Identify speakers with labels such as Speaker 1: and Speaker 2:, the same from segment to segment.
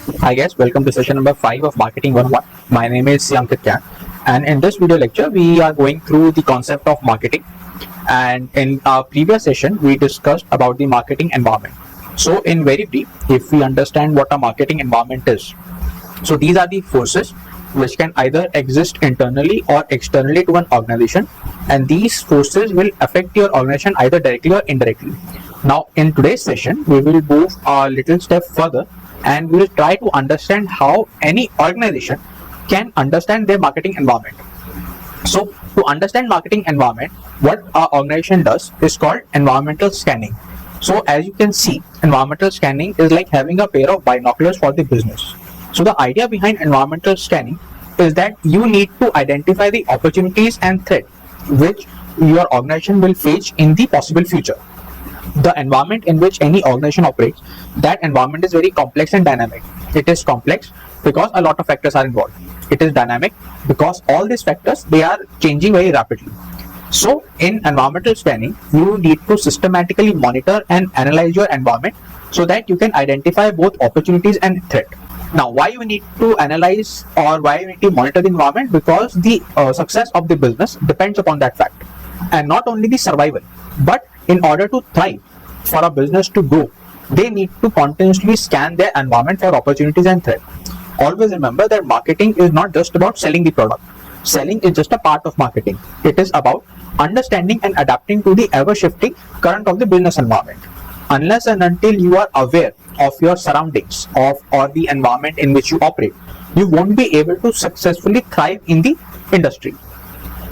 Speaker 1: Hi guys, welcome to session number 5 of Marketing 101. My name is Ankit, and in this video lecture we are going through the concept of marketing. And in our previous session we discussed about the marketing environment. So in very brief, if we understand what a marketing environment is, so these are the forces which can either exist internally or externally to an organization, and these forces will affect your organization either directly or indirectly. Now in today's session we will move a little step further and we will try to understand how any organization can understand their marketing environment. So to understand marketing environment, what our organization does is called environmental scanning. So as you can see, environmental scanning is like having a pair of binoculars for the business. So the idea behind environmental scanning is that you need to identify the opportunities and threats which your organization will face in the possible future. The environment in which any organization operates, that environment is very complex and dynamic. It is complex because a lot of factors are involved. It is dynamic because all these factors, they are changing very rapidly. So in environmental scanning, you need to systematically monitor and analyze your environment so that you can identify both opportunities and threat. Now, why you need to analyze or why you need to monitor the environment? Because the success of the business depends upon that fact, and not only the survival, but in order to thrive, for a business to grow, they need to continuously scan their environment for opportunities and threats. Always remember that marketing is not just about selling the product. Selling is just a part of marketing. It is about understanding and adapting to the ever-shifting current of the business environment. Unless and until you are aware of your surroundings or the environment in which you operate, you won't be able to successfully thrive in the industry.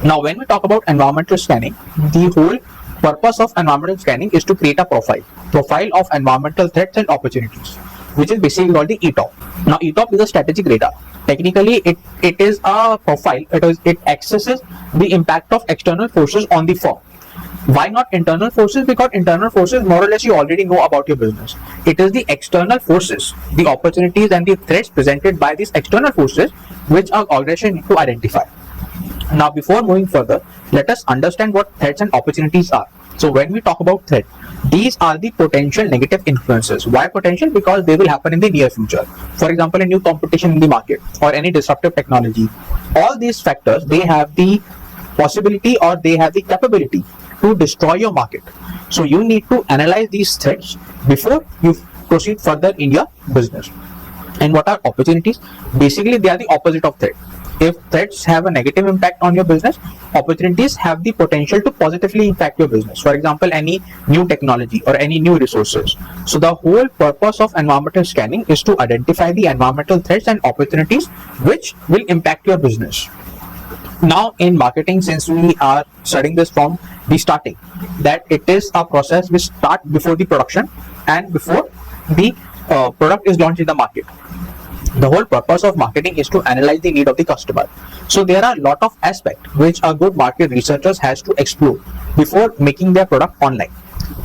Speaker 1: Now, when we talk about environmental scanning, the whole purpose of environmental scanning is to create a profile of environmental threats and opportunities, which is basically called the ETOP. Now, ETOP is a strategic radar. Technically, it is a profile. It accesses the impact of external forces on the firm. Why not internal forces? Because internal forces, more or less, you already know about your business. It is the external forces, the opportunities and the threats presented by these external forces, which our organization need to identify. Now, before moving further, let us understand what threats and opportunities are. So when we talk about threat, these are the potential negative influences. Why potential? Because they will happen in the near future. For example, a new competition in the market or any disruptive technology. All these factors, they have the possibility or they have the capability to destroy your market. So you need to analyze these threats before you proceed further in your business. And what are opportunities? Basically, they are the opposite of threat. If threats have a negative impact on your business, opportunities have the potential to positively impact your business. For example, any new technology or any new resources. So the whole purpose of environmental scanning is to identify the environmental threats and opportunities which will impact your business. Now in marketing, since we are studying this from the starting, that it is a process which starts before the production and before the product is launched in the market. The whole purpose of marketing is to analyze the need of the customer. So there are a lot of aspects which a good market researchers has to explore before making their product online.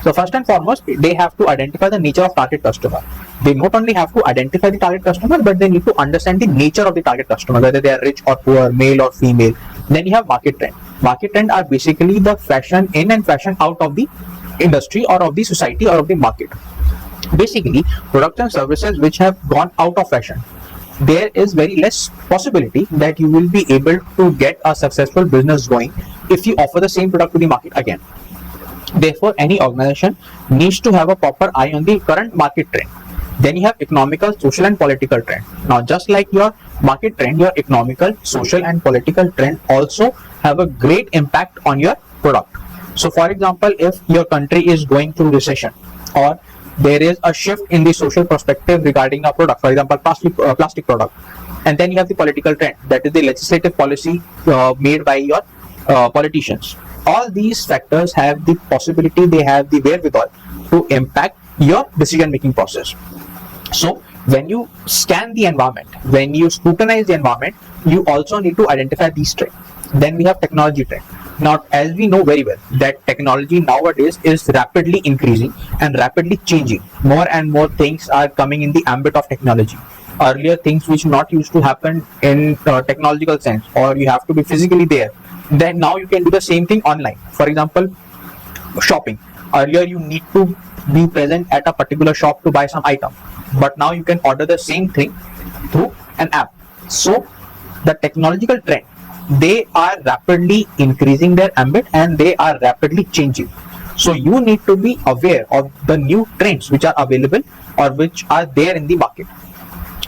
Speaker 1: So first and foremost, they have to identify the nature of target customer. They not only have to identify the target customer, but they need to understand the nature of the target customer, whether they are rich or poor, male or female. Then you have market trend. Market trend are basically the fashion in and fashion out of the industry or of the society or of the market. Basically, products and services which have gone out of fashion, there is very less possibility that you will be able to get a successful business going if you offer the same product to the market again. Therefore, any organization needs to have a proper eye on the current market trend. Then you have economical, social and political trend. Now, just like your market trend, your economical, social and political trend also have a great impact on your product. So for example, if your country is going through recession or there is a shift in the social perspective regarding a product, for example, plastic product, and then you have the political trend, that is the legislative policy made by your politicians. All these factors have the possibility, they have the wherewithal to impact your decision making process. So when you scan the environment, when you scrutinize the environment, you also need to identify these trends. Then we have technology trend. Now, as we know very well that technology nowadays is rapidly increasing and rapidly changing. More and more things are coming in the ambit of technology. Earlier, things which not used to happen in technological sense, or you have to be physically there, then now you can do the same thing online. For example, shopping. Earlier, you need to be present at a particular shop to buy some item. but now you can order the same thing through an app. So the technological trend, they are rapidly increasing their ambit and they are rapidly changing. So you need to be aware of the new trends which are available or which are there in the market.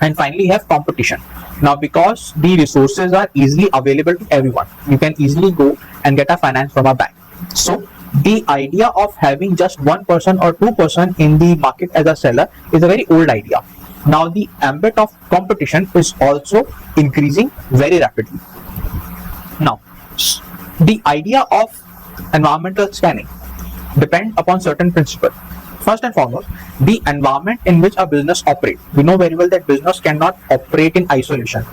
Speaker 1: And finally, you have competition. Now, because the resources are easily available to everyone, you can easily go and get a finance from a bank. So the idea of having just one person or two person in the market as a seller is a very old idea. Now the ambit of competition is also increasing very rapidly. Now the idea of environmental scanning depend upon certain principles. First and foremost, the environment in which a business operates. We know very well that business cannot operate in isolation.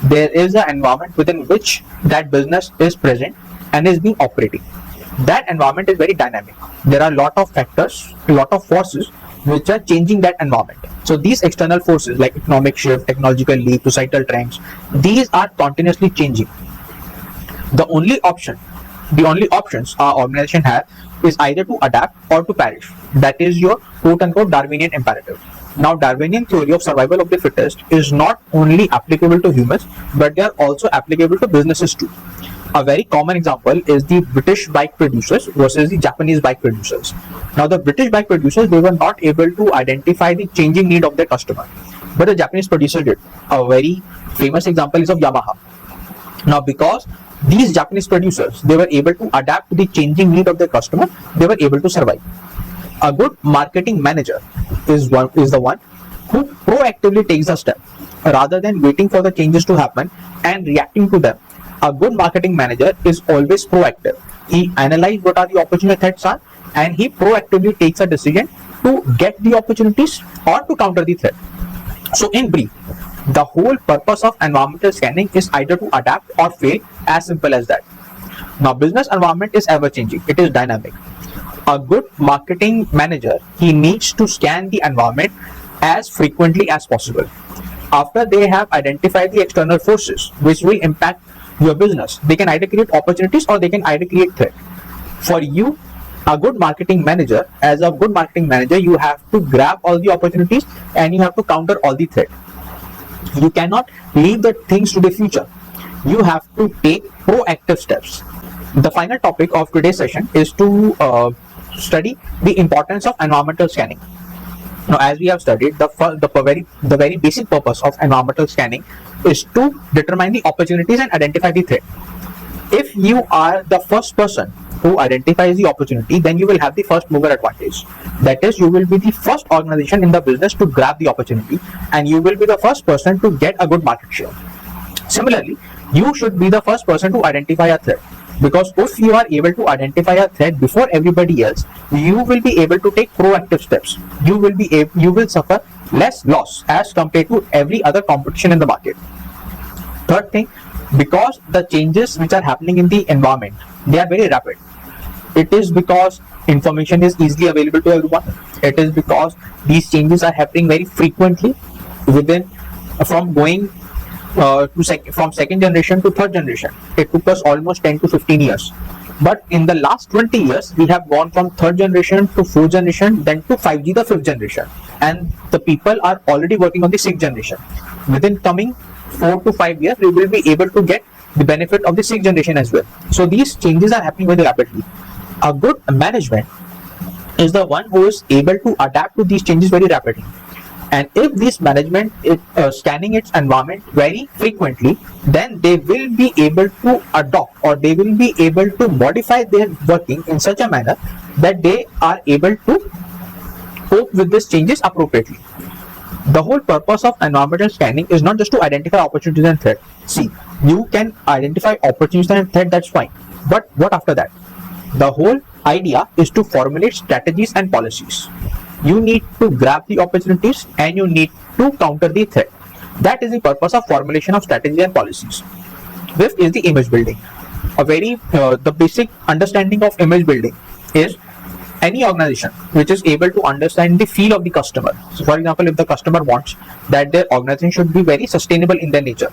Speaker 1: There is an environment within which that business is present and is being operating. That environment is very dynamic. There are a lot of factors, a lot of forces which are changing that environment. So these external forces like economic shift, technological leap, societal trends, these are continuously changing. The only options our organization has is either to adapt or to perish. That is your quote-unquote Darwinian imperative. Now, Darwinian theory of survival of the fittest is not only applicable to humans, but they are also applicable to businesses too. A very common example is the British bike producers versus the Japanese bike producers. Now, the British bike producers, they were not able to identify the changing need of their customer, but the Japanese producers did. A very famous example is of Yamaha. Now, because these Japanese producers, they were able to adapt to the changing need of their customer, they were able to survive. A good marketing manager is the one who proactively takes a step rather than waiting for the changes to happen and reacting to them. A good marketing manager is always proactive. He analyzes what are the opportunity threats are and he proactively takes a decision to get the opportunities or to counter the threat. So in brief, the whole purpose of environmental scanning is either to adapt or fail, as simple as that. Now, business environment is ever changing. It is dynamic. A good marketing manager, he needs to scan the environment as frequently as possible. After they have identified the external forces which will impact your business, they can either create opportunities or they can either create threat. For you, a good marketing manager, as a good marketing manager, you have to grab all the opportunities and you have to counter all the threat. You cannot leave the things to the future. You have to take proactive steps. The final topic of today's session is to study the importance of environmental scanning. Now, as we have studied, the very basic purpose of environmental scanning is to determine the opportunities and identify the threat. If you are the first person who identifies the opportunity, then you will have the first mover advantage. That is, you will be the first organization in the business to grab the opportunity and you will be the first person to get a good market share. Similarly, you should be the first person to identify a threat, because if you are able to identify a threat before everybody else, you will be able to take proactive steps. You will suffer less loss as compared to every other competition in the market. Third thing, because the changes which are happening in the environment, they are very rapid. It is because information is easily available to everyone. It is because these changes are happening very frequently from second generation to third generation. It took us almost 10 to 15 years. But in the last 20 years, we have gone from third generation to fourth generation, then to 5G, the fifth generation. And the people are already working on the sixth generation. Within coming 4 to 5 years, we will be able to get the benefit of the sixth generation as well. So these changes are happening very rapidly. A good management is the one who is able to adapt to these changes very rapidly. And if this management is scanning its environment very frequently, then they will be able to adopt or they will be able to modify their working in such a manner that they are able to cope with these changes appropriately. The whole purpose of environmental scanning is not just to identify opportunities and threats. See, you can identify opportunities and threats, that's fine. But what after that? The whole idea is to formulate strategies and policies. You need to grab the opportunities and you need to counter the threat. That is the purpose of formulation of strategies and policies. Fifth is the image building. The basic understanding of image building is any organization which is able to understand the feel of the customer. So for example, if the customer wants that their organization should be very sustainable in their nature.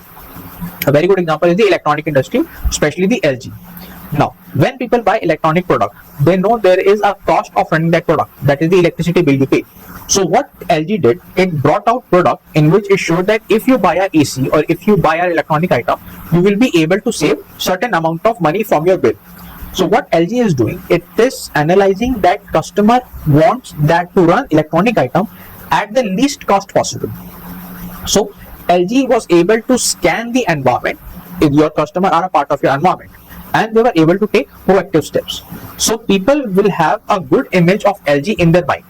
Speaker 1: A very good example is the electronic industry, especially the LG. Now, when people buy electronic product, they know there is a cost of running that product. That is the electricity bill you pay. So what LG did, it brought out product in which it showed that if you buy a AC or if you buy an electronic item, you will be able to save certain amount of money from your bill. So what LG is doing, it is analyzing that customer wants that to run electronic item at the least cost possible. So LG was able to scan the environment. If your customer are a part of your environment, and they were able to take proactive steps. So people will have a good image of LG in their mind.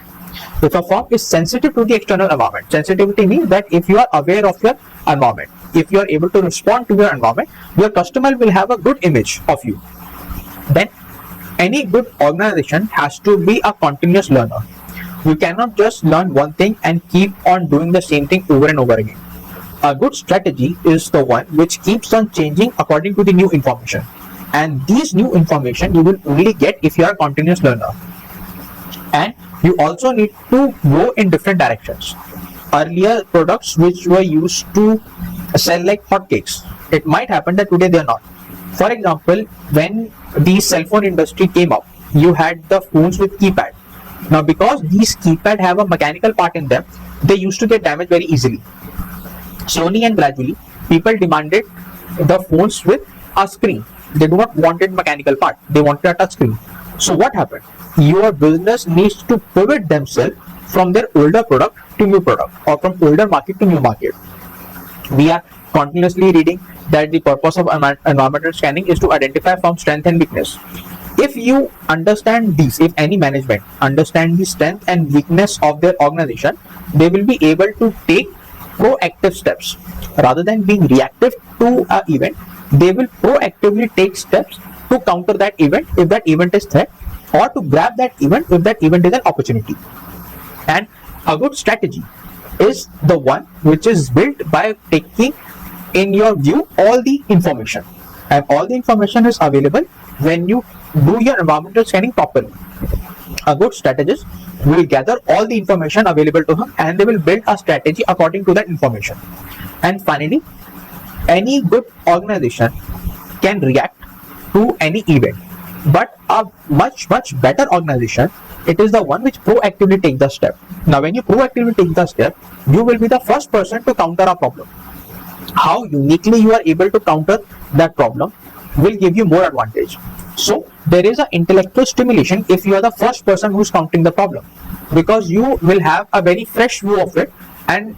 Speaker 1: If a firm is sensitive to the external environment, sensitivity means that if you are aware of your environment, if you are able to respond to your environment, your customer will have a good image of you. Then any good organization has to be a continuous learner. You cannot just learn one thing and keep on doing the same thing over and over again. A good strategy is the one which keeps on changing according to the new information. And these new information you will only get if you are a continuous learner. And you also need to go in different directions. Earlier products which were used to sell like hotcakes, it might happen that today they are not. For example, when the cell phone industry came up, you had the phones with keypad. Now because these keypad have a mechanical part in them, they used to get damaged very easily. Slowly and gradually, people demanded the phones with a screen. They do not wanted mechanical part, they wanted a touch screen. So what happened? Your business needs to pivot themselves from their older product to new product, or from older market to new market. We are continuously reading that the purpose of environmental scanning is to identify firm strength and weakness. If you understand these, if any management understand the strength and weakness of their organization, they will be able to take proactive steps rather than being reactive to an event. They will proactively take steps to counter that event if that event is threat, or to grab that event if that event is an opportunity. And a good strategy is the one which is built by taking in your view all the information, and all the information is available when you do your environmental scanning properly. A good strategist will gather all the information available to him, and they will build a strategy according to that information. And finally, any good organization can react to any event, but a much better organization, it is the one which proactively takes the step. Now when you proactively take the step, you will be the first person to counter a problem. How uniquely you are able to counter that problem will give you more advantage. So there is an intellectual stimulation if you are the first person who is countering the problem, because you will have a very fresh view of it, and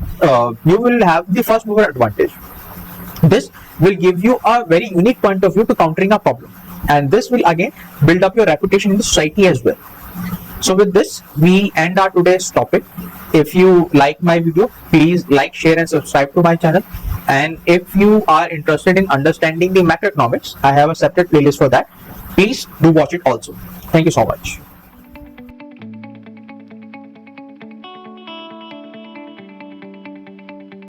Speaker 1: you will have the first mover advantage. This will give you a very unique point of view to countering a problem, and this will again build up your reputation in the society as well. So with this, we end our today's topic. If you like my video, please like, share and subscribe to my channel. And if you are interested in understanding the macroeconomics, I have a separate playlist for that. Please do watch it also. Thank you so much.